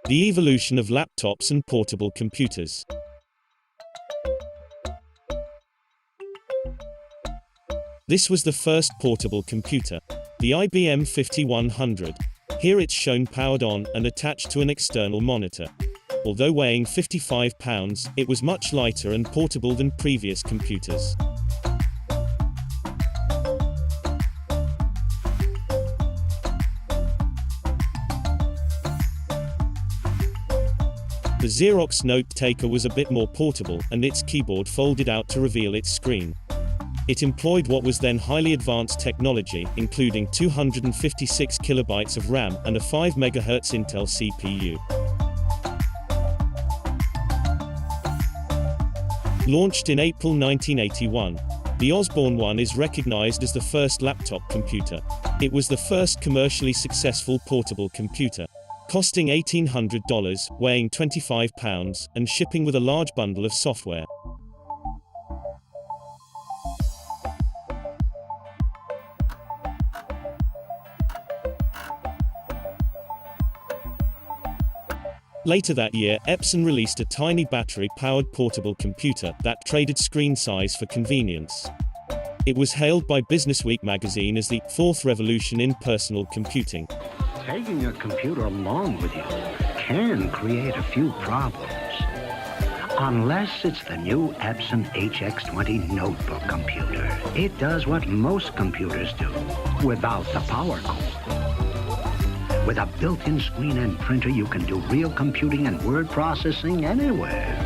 The evolution of laptops and portable computers. This was the first portable computer, the IBM 5100. Here it's shown powered on and attached to an external monitor. Although weighing 55 pounds, it was much lighter and portable than previous computers. The Xerox Note Taker was a bit more portable, and its keyboard folded out to reveal its screen. It employed what was then highly advanced technology, including 256 kilobytes of RAM and a 5 MHz Intel CPU. Launched in April 1981, the Osborne One is recognized as the first laptop computer. It was the first commercially successful portable computer, costing $1,800, weighing 25 pounds, and shipping with a large bundle of software. Later that year, Epson released a tiny battery-powered portable computer that traded screen size for convenience. It was hailed by Businessweek magazine as the fourth revolution in personal computing. Taking a computer along with you can create a few problems. Unless it's the new Epson HX20 notebook computer. It does what most computers do, without the power cord. With a built-in screen and printer, you can do real computing and word processing anywhere,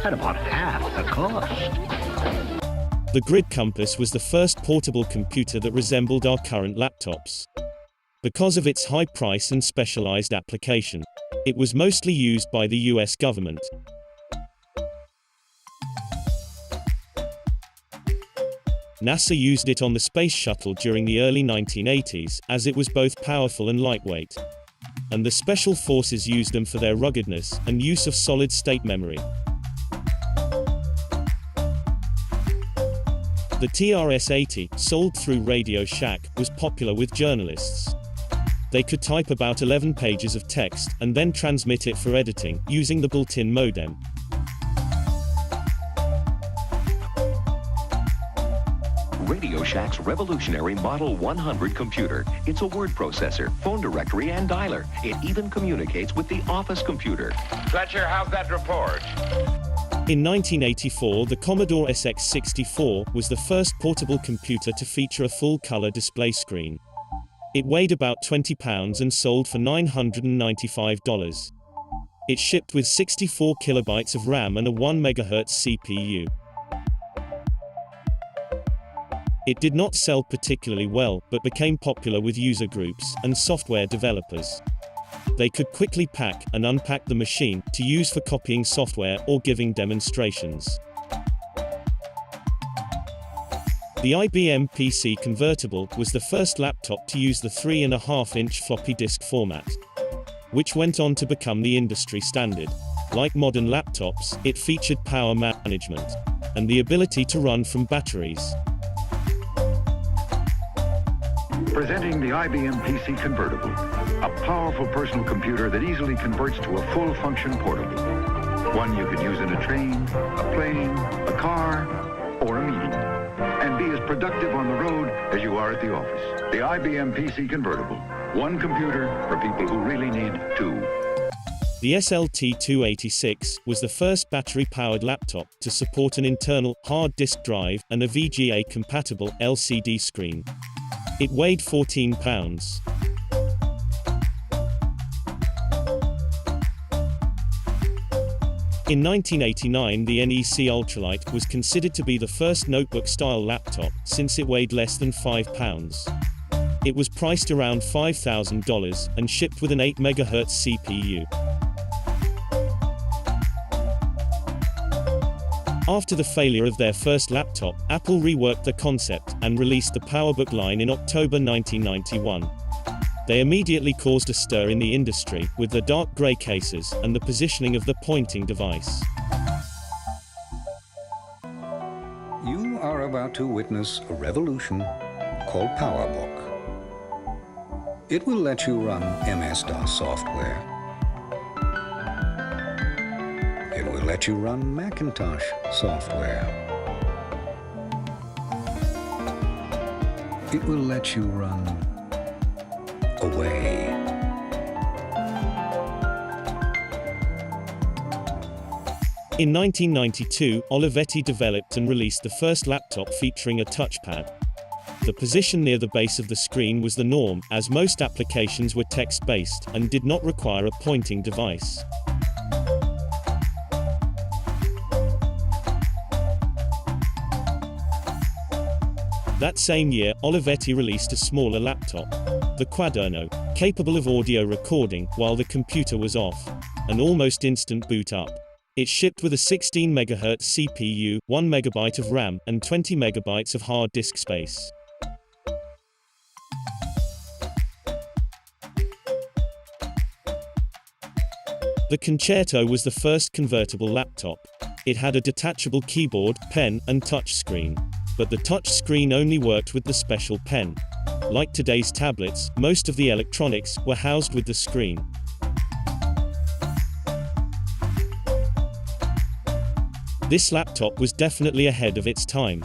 at about half the cost. The Grid Compass was the first portable computer that resembled our current laptops. Because of its high price and specialized application, it was mostly used by the US government. NASA used it on the Space Shuttle during the early 1980s, as it was both powerful and lightweight. And the Special Forces used them for their ruggedness and use of solid-state memory. The TRS-80, sold through Radio Shack, was popular with journalists. They could type about 11 pages of text, and then transmit it for editing, using the built-in modem. Radio Shack's revolutionary Model 100 computer. It's a word processor, phone directory, and dialer. It even communicates with the office computer. Fletcher, how's that report? In 1984, the Commodore SX64 was the first portable computer to feature a full-color display screen. It weighed about 20 pounds and sold for $995. It shipped with 64 kilobytes of RAM and a 1 MHz CPU. It did not sell particularly well, but became popular with user groups and software developers. They could quickly pack and unpack the machine to use for copying software or giving demonstrations. The IBM PC Convertible was the first laptop to use the 3.5-inch floppy disk format, which went on to become the industry standard. Like modern laptops, it featured power management and the ability to run from batteries. Presenting the IBM PC Convertible, a powerful personal computer that easily converts to a full-function portable. One you could use in a train, a plane, a car, or a meeting, and be as productive on the road as you are at the office. The IBM PC Convertible, one computer for people who really need two. The SLT-286 was the first battery-powered laptop to support an internal hard disk drive and a VGA-compatible LCD screen. It weighed 14 pounds. In 1989, the NEC Ultralight was considered to be the first notebook-style laptop, since it weighed less than 5 pounds. It was priced around $5,000 and shipped with an 8 MHz CPU. After the failure of their first laptop, Apple reworked the concept and released the PowerBook line in October 1991. They immediately caused a stir in the industry, with the dark gray cases and the positioning of the pointing device. You are about to witness a revolution called PowerBook. It will let you run MS-DOS software It will let you run Macintosh software. It will let you run away. In 1992, Olivetti developed and released the first laptop featuring a touchpad. The position near the base of the screen was the norm, as most applications were text-based, and did not require a pointing device. That same year, Olivetti released a smaller laptop, the Quaderno, capable of audio recording while the computer was off, an almost instant boot up. It shipped with a 16 MHz CPU, 1 MB of RAM, and 20 MB of hard disk space. The Concerto was the first convertible laptop. It had a detachable keyboard, pen, and touch screen. But the touch screen only worked with the special pen. Like today's tablets, most of the electronics were housed with the screen. This laptop was definitely ahead of its time.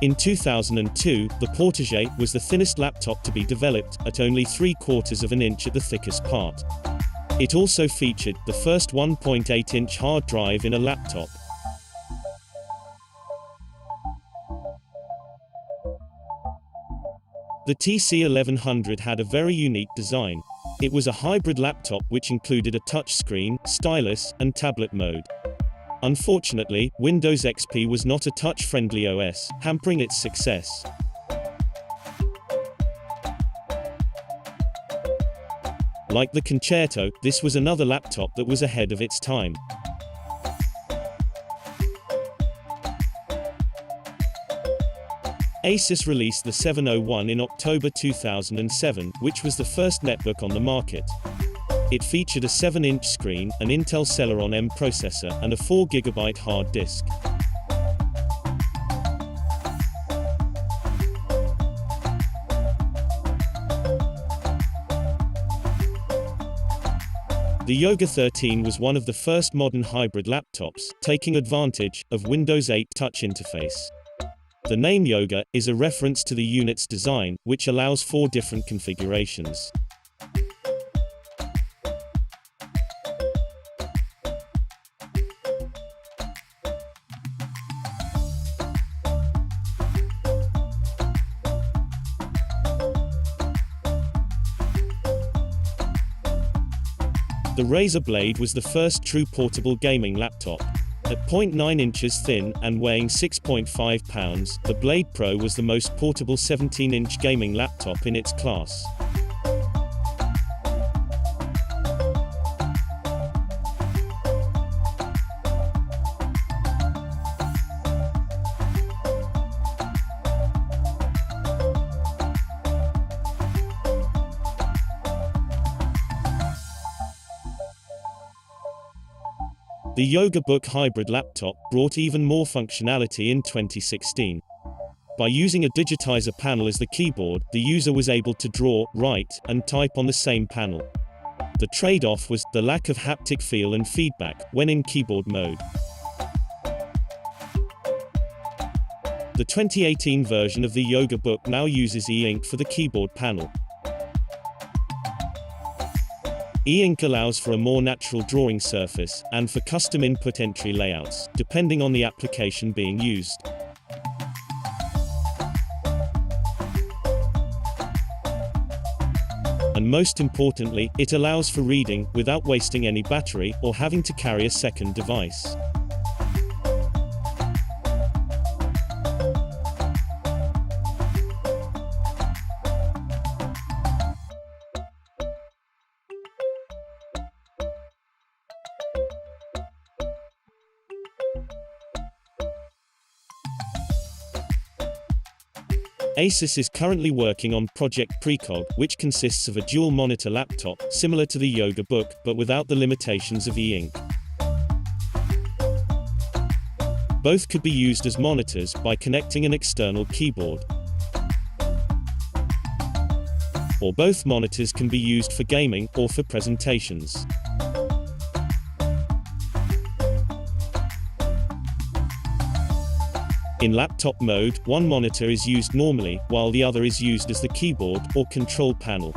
In 2002, the Portage was the thinnest laptop to be developed, at only 3/4 of an inch at the thickest part. It also featured the first 1.8-inch hard drive in a laptop. The TC1100 had a very unique design. It was a hybrid laptop which included a touchscreen, stylus, and tablet mode. Unfortunately, Windows XP was not a touch-friendly OS, hampering its success. Like the Concerto, this was another laptop that was ahead of its time. Asus released the 701 in October 2007, which was the first netbook on the market. It featured a 7-inch screen, an Intel Celeron M processor, and a 4 GB hard disk. The Yoga 13 was one of the first modern hybrid laptops, taking advantage of Windows 8 touch interface. The name Yoga is a reference to the unit's design, which allows 4 different configurations. The Razer Blade was the first true portable gaming laptop. At 0.9 inches thin and weighing 6.5 pounds, the Blade Pro was the most portable 17-inch gaming laptop in its class. The Yoga Book hybrid laptop brought even more functionality in 2016. By using a digitizer panel as the keyboard, the user was able to draw, write, and type on the same panel. The trade-off was the lack of haptic feel and feedback when in keyboard mode. The 2018 version of the Yoga Book now uses e-ink for the keyboard panel. E-ink allows for a more natural drawing surface, and for custom input entry layouts, depending on the application being used. And most importantly, it allows for reading, without wasting any battery, or having to carry a second device. Asus is currently working on Project Precog, which consists of a dual-monitor laptop, similar to the Yoga Book, but without the limitations of e-ink. Both could be used as monitors by connecting an external keyboard. Or both monitors can be used for gaming or for presentations. In laptop mode, one monitor is used normally, while the other is used as the keyboard or control panel.